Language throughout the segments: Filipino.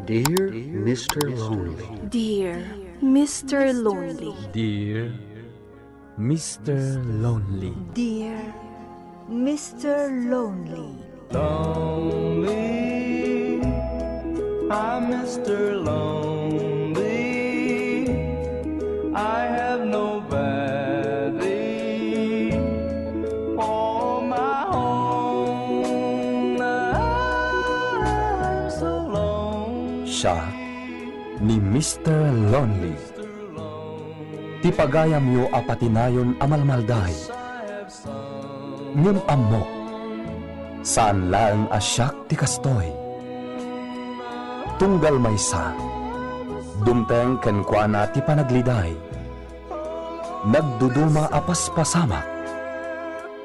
Dear Mr. Lonely. Dear Mr. Lonely. Dear Mr. Lonely. Dear Mr. Lonely. Lonely, I'm Mr. Lonely. I have nobody for my own. I'm so lonely. Siya ni Mr. Lonely. Ti pagayam yo apatinayon amalmalday. Ngem amok, saan lang asyak ti kastoy. Tunggal maysa, dumteng kenkwana ti panagliday. Nagduduma apas pasamak,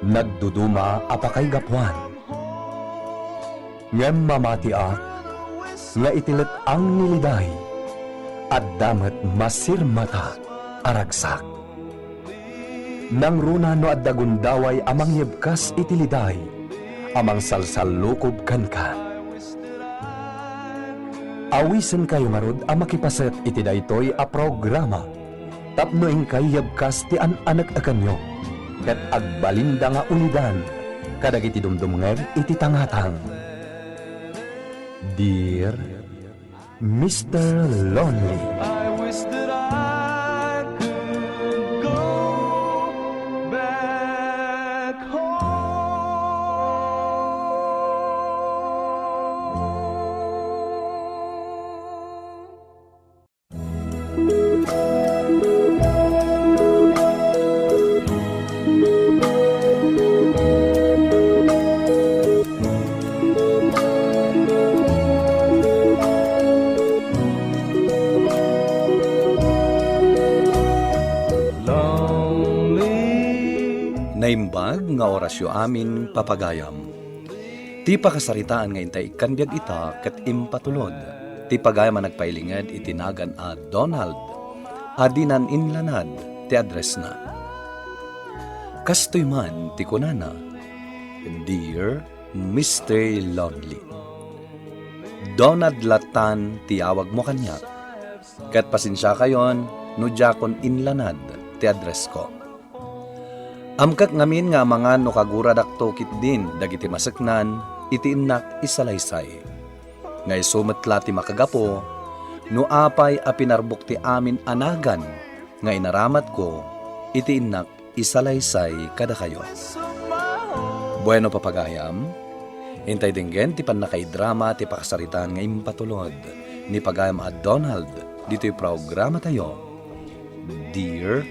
nagduduma apakay gapwan. Ngem mamatiak, nga itilet ang niliday, at damet masirmata aragsak. Nang runa no at dagundaway amang yebkas itiliday, amang salsalukob kanka. Awisen kayo marod ang makipaset iti daytoy a programa. Tapno kay yebkas ti an-anak akanyo, ket agbalinda nga ulidan, kadagiti dumdumngeg iti tangatang. Dear Mr. Lonely. I wish that I could go back home. Naimbag nga orasyo amin papagayam. Ti pakasaritaan nga intay kanbiag ita ket impatulod. Ti pagayam nagpailinged itinagan a Donald. Adinan inlanad ti address na. Kastoy man ti kunana, Dear Mr. Lonely. Donald Latan ti awag mo kanya. Ket pasensya kayon no jakon inlanad ti address ko. Amkak ngamin nga mga no kaguradak tokit din dagiti masaknan iti innak isalaysay. Ngay sumetla ti makagapo no apay a pinarbok ti amin anagan nga inaramat ko iti innak isalaysay kada kayo. Bueno papagayam, intay dinggen ti panakaidrama ti pakasaritaan nga impatulod ni pagayam at Donald dito'y programa tayo. Dear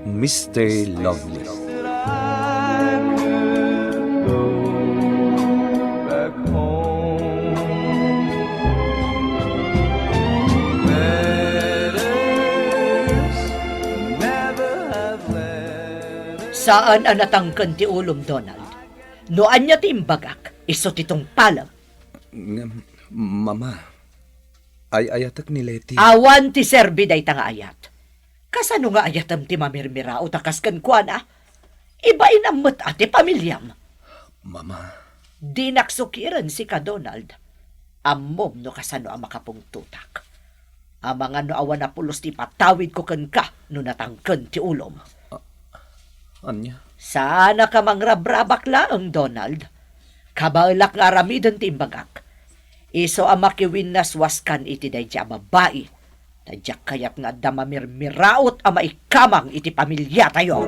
Mr. Lonely. I could go back home. Letters never have letters. Saan ang natangkan ti ulom, Donald? Noan niya ti imbagak, iso titong palam. Mama, ay ayatak ni Leti. Awan ti serbi day tanga ayat. Kasano nga ayatam ti mamirmira o takaskan kuan ah? Ibain ang mat ati pamilyam. Mama, Di naksukiran si ka, Donald. Amom no kasano ang makapungtutak. Ang mga no awan na pulos ti patawid ko kan ka no natangkan ti ulom. anya? Sana ka mangrabrabak lang, Donald. Kabalak nga ramidan ti imbagak. Iso ang makiwin naswaskan iti day ti babae. Tadyak kayat nga damamirmiraot ang maikamang iti pamilya tayo.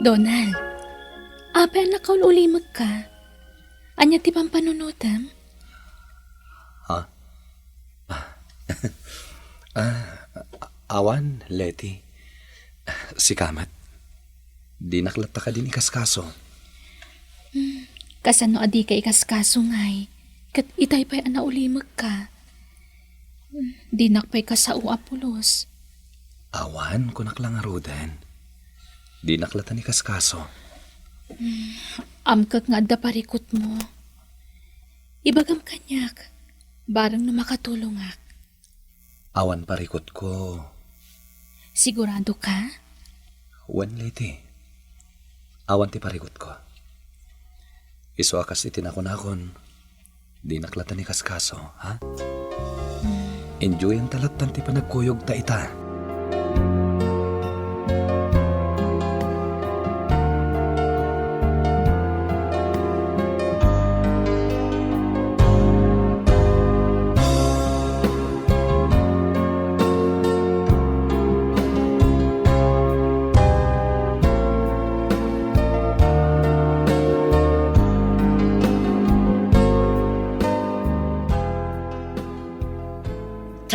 Donald, apa na kaulimag ka? Anya ti pampanunutam? Awan, Leti. Si Kamat. Di naklata ka din ikaskaso. Kasano adi ka ikaskaso ngay, kat itay pa'y anaulimag ka. Di nakpay ka sa uapulos. Awan ko naklang arudan. Di naklatan ni kaskaso. Amkag nga da parikot mo. Ibagam kanyak, barang na makatulong ak. Awan parikot ko. Sigurado ka? Wan lady. Awan ti parikot ko. Iso akas itinakon-akon. Di naklatan ni kaskaso, ha? Enjoy ang talatan ti panagkuyog ta ita.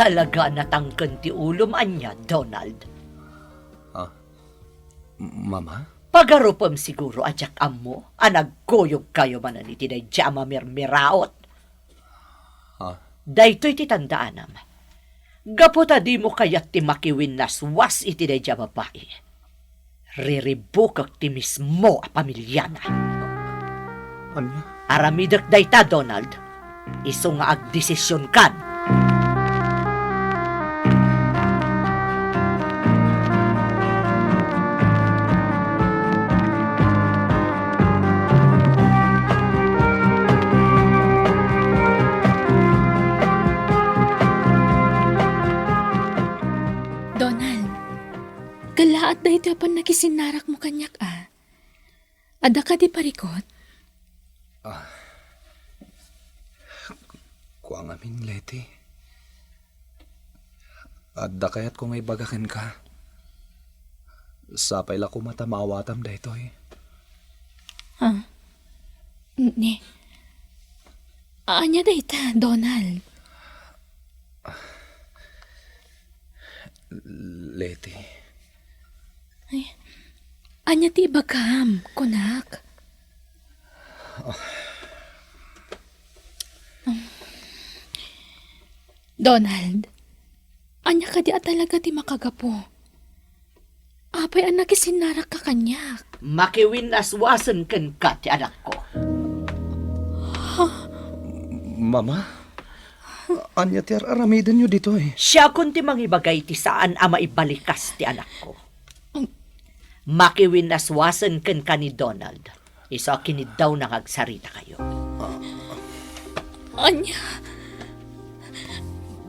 Talaga natangken ti ulom anya, Donald. Mama? Pagarupam siguro ajak ammo, nagkuyog kayo manan iti day jama mirmiraot. Daytoy ti tandaanam. Gaputa di mo kayat ti makiwin naswas iti day jama bae. Riribukak ti mismo a pamilyana. Anya? Aramidak dayta, Donald. Iso nga agdesisyon kan. Donald, galaat da ito apan nagisinarak mo kanyak Ada ka di parikot? Kuang amin, lady. Adda kayat kung may bagakin ka. Sapay la kumata maawatam da ito eh. Ni. Anya da ita, Donald. Lady. Anya ti ibagam, kunak. Donald, anya ka di talaga ti makagapo. Apay anak isinarak ka kanyak. Makiwin naswasan ken ka ti anak ko. Mama? Anya ti aramiden nyo dito eh. Siya kunti mangibagay ti saan ama ibalikas ti anak ko. Makiwin naswasan ken ka ni Donald. Iso kinid daw nangagsarita kayo. Anya.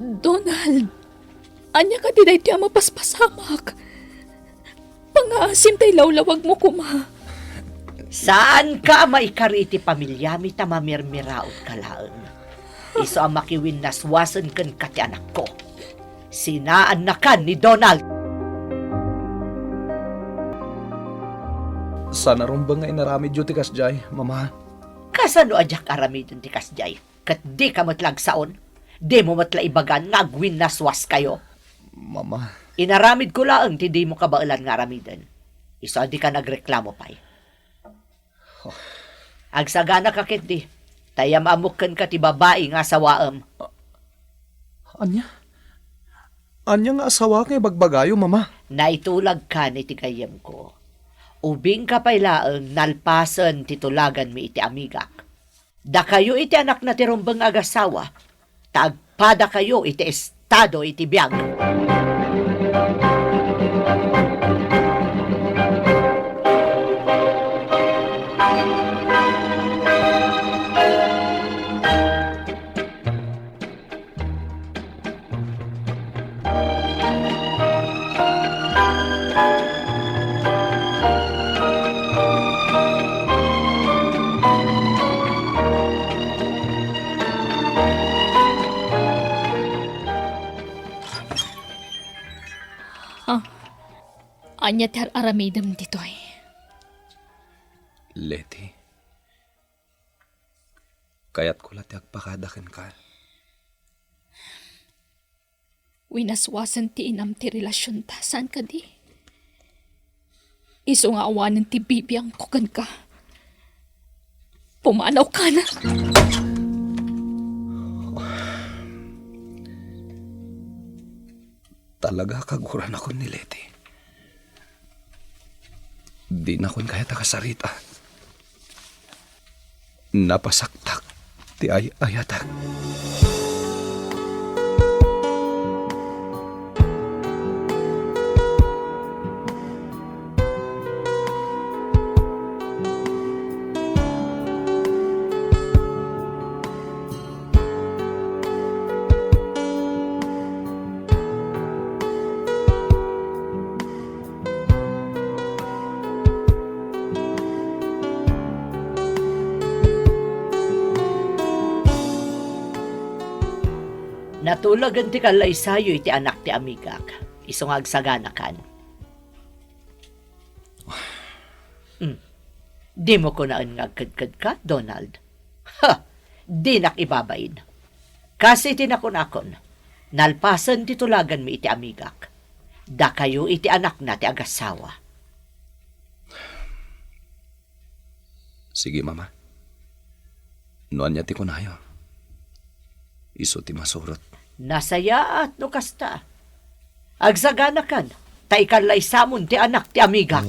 Donald, anya ka di ti ama paspasamak. Pangaasim tay lawlawag mo kuma. Saan ka maikariti pamilyami ta mamirmiraot kalaan? Iso ang makiwin naswasan ken ka ti anak ko. Sinaan na kan ni Donald. Sana rumbang nga inaramid yu ti kasjay, mama. Kasano ajak aramidon ti kasjay? Kat di ka matlagsaon. Di mo matla ibagan nagwin naswas kayo. Mama. Inaramid ko laang ti di mo kabailan nga aramidon. Iso di ka nagreklamo pa'y. Agsagana ka kit di. Tayam amukan ka ti babae nga sawaam. Anya? Anya nga asawa kay bagbagayo, mama. Naitulag ka ni ti kayem ko. Ubing ka pa'y laang nalpasan titulagan mi iti amigak. Da kayo iti anak na tirumbang agasawa. Tagpada kayo iti estado iti biyag. Anya ti aramidam ditoy. Lady. Kayat ko lati agpakadakin ka. Winaswasan ti inam ti relasyon ta. Saan ka di? Iso nga awanan ti bibiyang kukan ka. Pumanaw ka na. Talaga kaguran ako ni Lady. Di na kon kaya takasarita. Napasaktak ti ayatak. Natulagan ti kalay sayo iti anak ti amigak. Isungag saganakan. Di mo ko naan ngagkadkad ka, Donald. Ha! Di nakibabain. Kasi tinakon-akon, nalpasan ti tulagan mi iti amigak. Da kayo iti anak na ti agasawa. Sige, mama. Nuan niya ti kunayo. Iso ti masurot. Nasaya at no kasta. Agsaganakan, taikan lay samon ti anak ti amigak.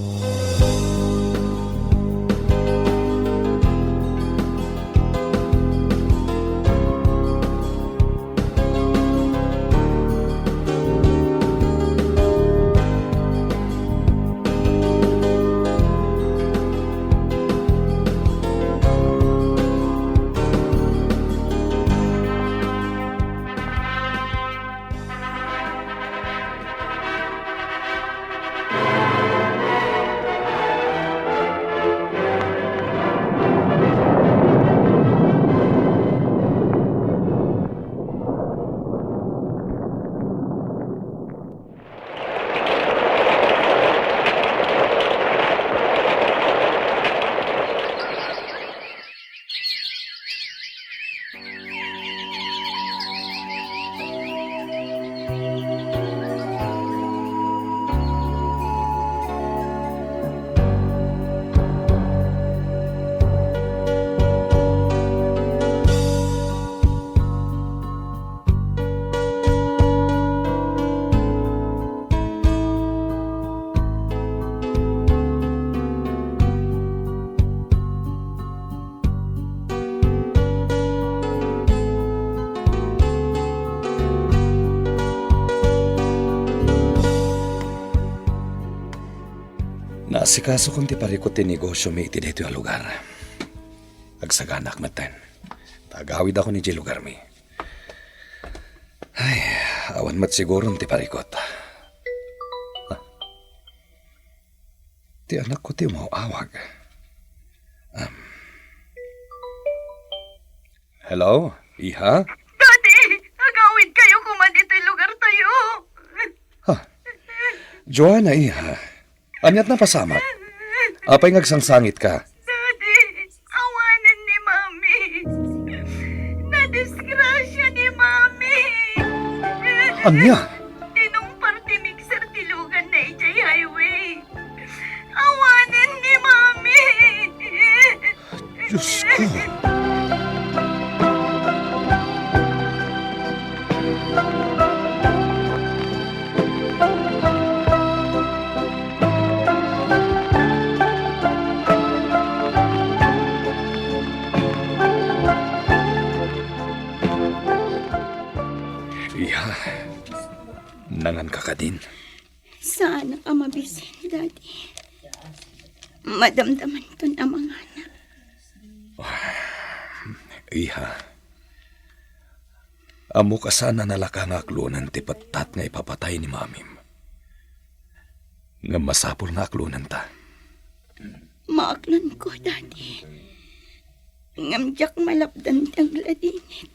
Naasikaso kong ti parikot ti negosyo mi iti dito yung lugar. Agsaganak maten. Tagawid ako ni di lugar mi. Ay, awan mat siguro ti parikot. Ti anak ko ti mauawag. Hello, iha? Daddy, agawid kayo kuman dito'y lugar tayo. Joanna, iha. Anyat na pasamat. Apay ngagsangsangit ka. Daddy, awanan ni Mami. Nadisgrasya ni Mami. Anya? Tinong party mixer tilugan na ijay highway. Awanan ni Mami. Diyos ko. Nangan ka ka din. Sana ka mabisin, Daddy. Madamdaman to na mga anak. Iha, amo ka sana nalaka nga aklunan ti patat nga ipapatay ni mamim. Nga masapol nga aklunan ta. Maaklon ko, Daddy. Ngamjak malapdan tiyang gladinit.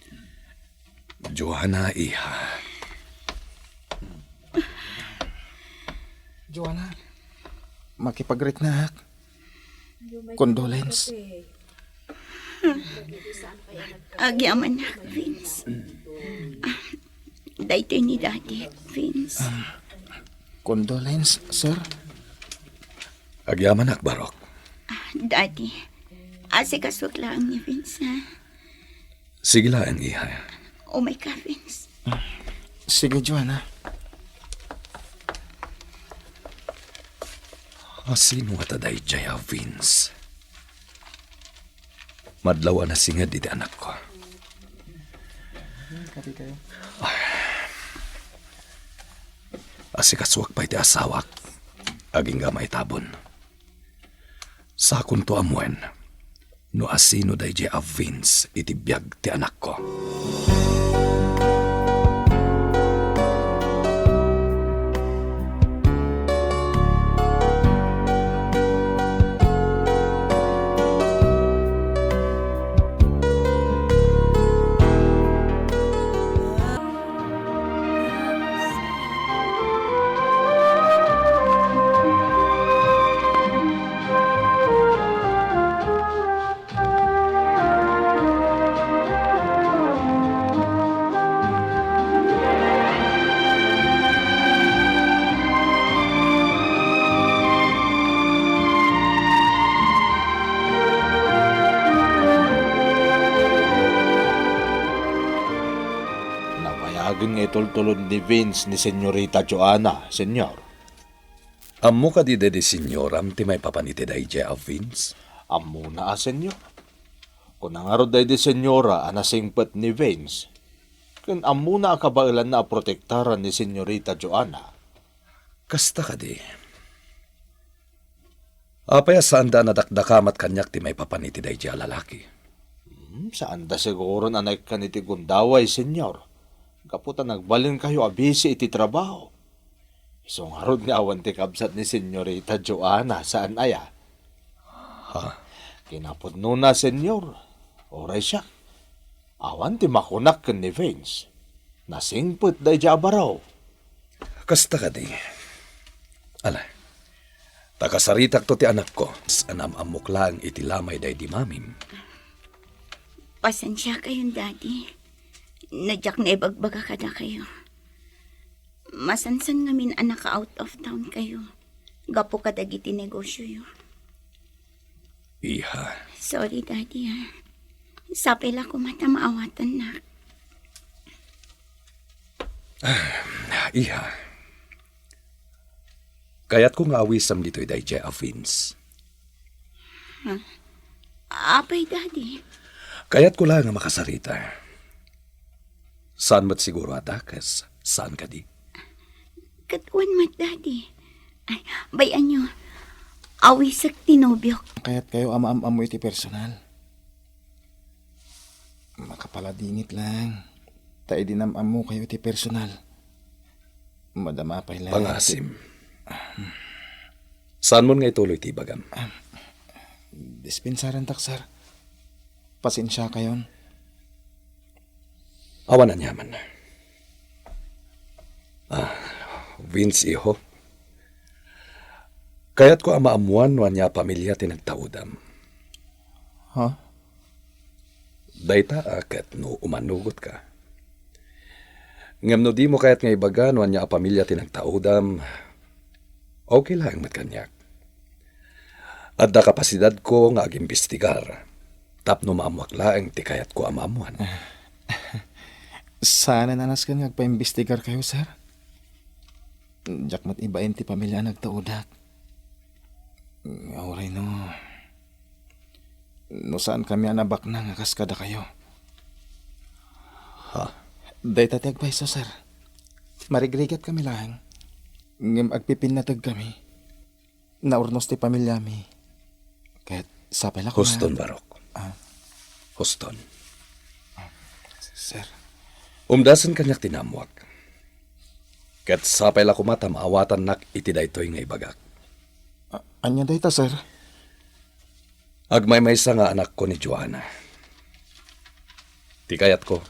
Joanna, iha. Joanna, makipag-greet na. Condolence. Agyaman na, Vince. Dahito ni Daddy, Vince. Condolence, sir. Agyaman Barok. Daddy, asikaswag lang ni Vince, ha? Sige lang, iha. Oh my God, Vince. Sige, Joanna. Sino nga taday Jaya Vince? Madlaw na singad iti anak ko. Asikaswak pa iti asawak. Aging gamay tabon. Sakon to amuen. No asino day Jaya Vince iti biyag ti anak ko. Napayagan nga itultulod ni Vince ni Senyorita Joanna, senyor. Ammo ka di de senyoram ti may papaniti day Jaya Vince? Amo na senyor. Kung nangarod day di senyora anasingpet ni Vince, kun amo na akabailan na protektaran ni Senyorita Joanna. Kasta ka di. Apaya saan da nadakdakamat kanyak ti may papaniti day Jaya lalaki? Saan da siguro anak ka ni ti gundaway, senyor? Kaputa nagbalin kayo abisi iti trabaho. Isong harod nga awan ti kabsat ni Senyorita Joanna saan aya? Kinapudno na, senyor. Oray siya. Awan ti makunak ken ni Vince. Nasingput day jabaraw. Kasta ka di. Ala, takasaritak to ti anak ko. Anam amok lang iti lamay day di mamim. Pasensya kayong daddy. Nadyak na ibagbaga ka na kayo. Masansan ngamin anak ka out of town kayo. Gapo ka dagiti negosyo yo. Iha, Sorry daddy ha. Sapila ko mata maawatan na. iha. Kaya't kung awisam dito'y day Jaya Vince. Apay daddy. Kaya't ko lang nga makasarita. Saan mo't siguro atakas? Saan ka di? Katuan mat daddy. Ay, bayan nyo. Awisak tinobyok. Kaya't kayo ama-amoy iti personal. Makapaladingit lang. Tayo din am-amo kayo iti personal. Madama pa lang. Pangasim. Saan mo nga ituloy ti bagam? Dispensaran taksar. Pasensya kayon. Awan na nyaman. Vince iho. Kaya't ko amaamuan wanya pamilya tinagtaudam. Ha? Dayta akat no umanugot ka. Ngam no di mo kaya't nga ibagan wanya pamilya tinagtaudam. Okay lang matkanyak. At da kapasidad ko nga agimbestigar. Tapno maamuak laeng ti kayat ko amaamuan. Sana nanas ka nagpa-imbestigar kayo, sir. Jakmat ibain ti pamilya nagtaudak. Oray no. No saan kami anabak na nga kaskada kayo? Ha? Day tatag pa iso, sir. Marigrigat kami lang. Ngam agpipinatag kami. Naurnos ti pamilya mi. Kahit sapay lang ko Huston, Barok. Huston. Sir. Umdasan kanyak tinamwak. Kat sapay la kumata maawatan nak iti daytoy nga ibagak. Anya dayta, sir? Agmay maysa nga anak ko ni Joanna. Ti kayat ko.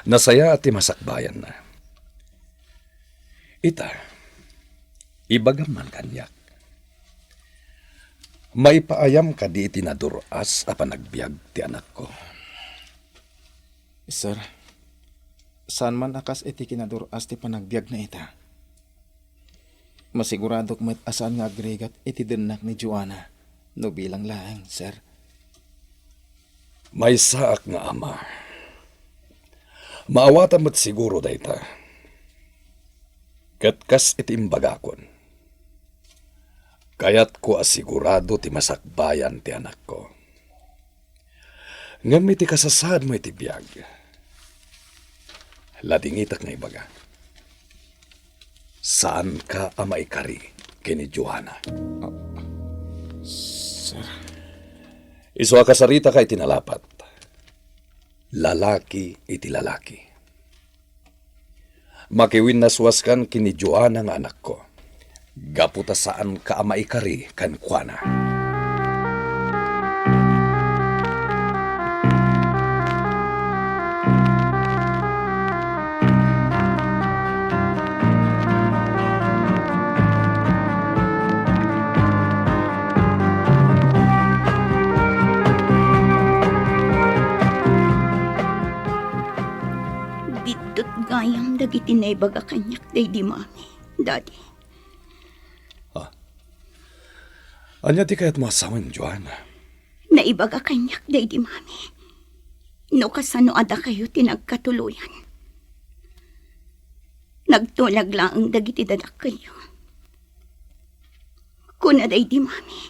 Nasaya at ti masakbayan na. Ita, ibagam man kanyak. Maipaayam ka di iti naduras apan nagbiag ti anak ko. Sir, saan man akas iti kinaduras ti panagbiag na ita? Masigurado met asan nga agregat iti denak ni Joanna. No bilang lang, sir. May saak nga ama. Maawatan mo't siguro dayta. Kat kas iti imbagakon. Kaya't ko asigurado ti masakbayan ti anak ko. Ngam iti kasasad mo iti biyag. Ladingitak nga ibaga. Saan ka amaikari kini Joanna? Sir, Iso akasarita ka iti nalapat. Lalaki iti lalaki. Makiwin naswaskan kini Joanna nga anak ko. Gaputa saan ka amaikari kan kuana. Bidot gayam dagiti naibaga kanyak day di mami. Daddy. Anya ti kayat mo asawan, Joanna? Naibaga kanyak day di mami. No kasano ada kayo tinagkatuluyan. Nagtulag lang dagiti dadak kayo. Kuna day di mami.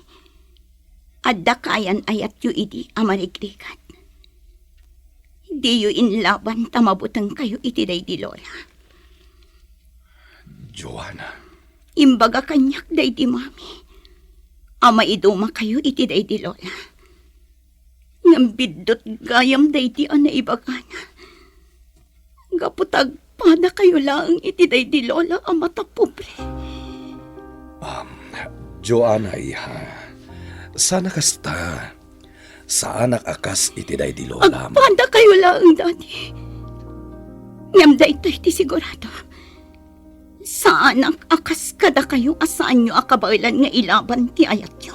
Adda kayan ayat yu idi amarigrigat. Di yu inlaban tamabutang kayo iti day di lola. Joanna? Imbaga kanyak day di mami. Ama iduma kayo iti day di lola. Ngambidot gayam day di naibagana. Gaputag pada kayo lang iti day di lola amata pobre. Joanna, iha. Sana kasta. Sa anak akas iti day di lola. Agpada kayo lang, daddy. Ngam day ito iti sigurado. Sa anak akas kada kayo asaan nyo akabailan nga ilaban ti ayat nyo.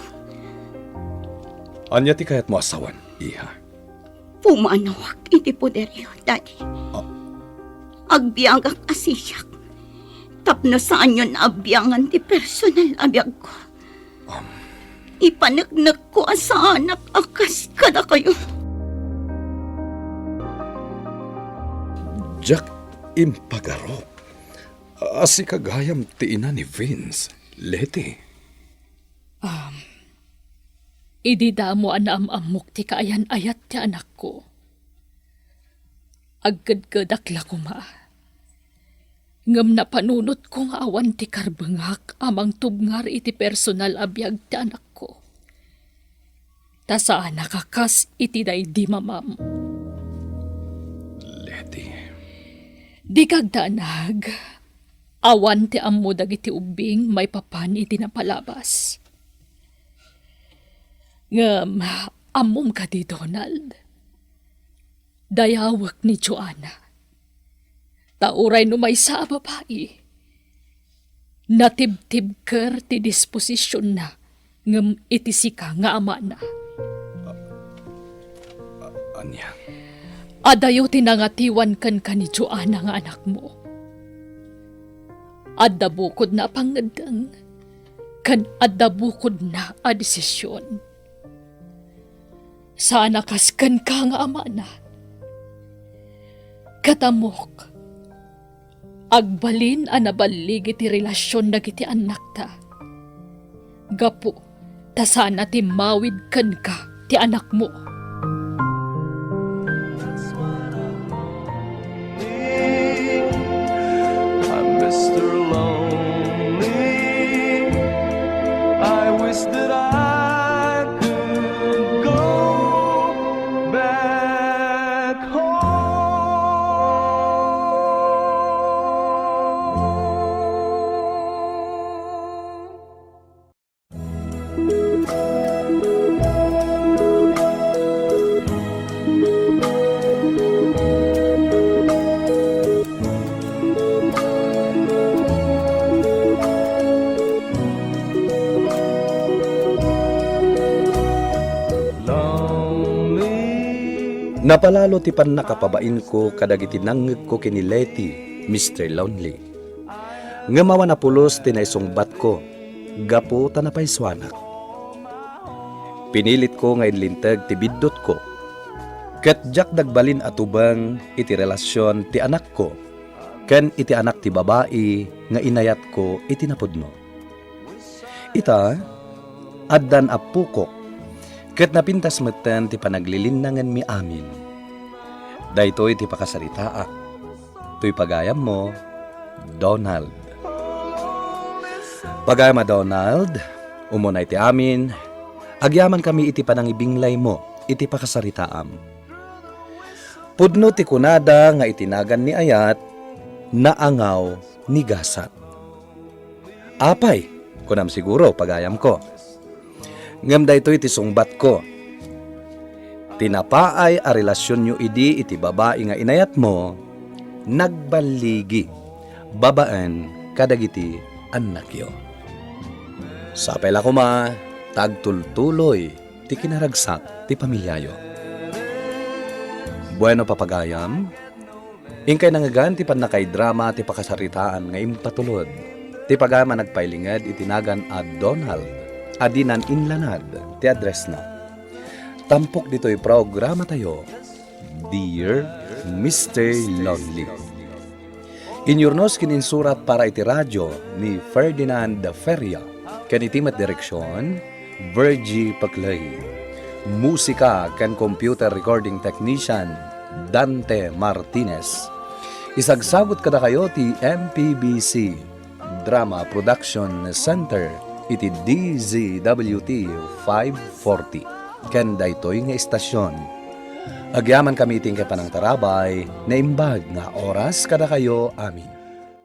Anya ti kayat mo asawan, iha? Pumanawag iti poderyo, daddy. Agbiagak asisyak. Tapno saan nyo naabyangan ti personal abiyag ko. Ipanagnak ko sa anak akas kada kayo. Jack Impagarop. Asi kagayam ti ina ni Vince, Leti. Idida mo anaamamok ti kaayan ayat ti anak ko. Aggadgadakla ko ma. Ngam na panunot kong awan ti karbengak amang tubngar iti personal abiyag ti anak ko. Ta saan nakakas iti day di mamam. Leti. Di kagdanag. Awan ti ammo dagiti ubing may papan iti napalabas. Ngam, ammom ka di Donald. Dayawak ni Joanna. Tauray no may sa babae. Natibtib ker ti disposisyon na ngam iti sika nga ama na. Anya? Adayo tinangatiwan kan ka ni Joanna nga anak mo. Adda bukod na pangadang, kan adda bukod na a desisyon. Sana kaskan ka nga ama na. Katamok, agbalin a nabalig iti relasyon na giti anak ta. Gapo, ta sana ti mawid kan ka ti anak mo. Mr. Lonely, I wish that I could go back Napalalo ti pan nakapabain ko kadagiti nangeg ko kini Leti, Mr. Lonely. Ngamawa na pulos tinaisungbat ko, gapo tanapaiswanak. Pinilit ko nga inlintag ti biddot ko. Ket jak dagbalin atubang iti relasyon ti anak ko, ken iti anak ti babae nga inayat ko iti napudno. Ita, addan apukok, ket napintas metten ti panaglilinangan mi amin. Daytoy ti pakasaritaa. Tuy pagayam mo, Donald. Pagayam Donald, umunay ti amin, agyaman kami iti panangibinglay mo, iti pakasaritaam. Pudno ti kunada nga itinagan ni Ayat, naangaw ni Gasat. Apay, kunam siguro pagayam ko. Ngam daytoy iti sungbat ko. Tinapaay a relasyon nyo idi iti babae nga inayat mo, nagbaligi, babaan kadagiti anak yo. Sapay la kuma, tagtultuloy, ti kinaragsak, ti pamilyayo. Bueno papagayam, ingkay nangagan ti panakay drama ti pakasaritaan nga impatulod. Ti pagama nagpailingad itinagan a Donald, adinan inlanad, ti address na. Tampok dito'y programa tayo, Dear Mr. Lonely. Inyurnos kininsurat para iti radyo ni Ferdinand Feria, kanitimat direksyon, Virgie Paclay. Musika kan computer recording technician, Dante Martinez. Isagsagot kada kayo ti MPBC Drama Production Center, iti DZWT 540. Ken daytoy nga istasyon. Agyaman kami iting kapanang tarabay na imbag nga oras kada kayo amin.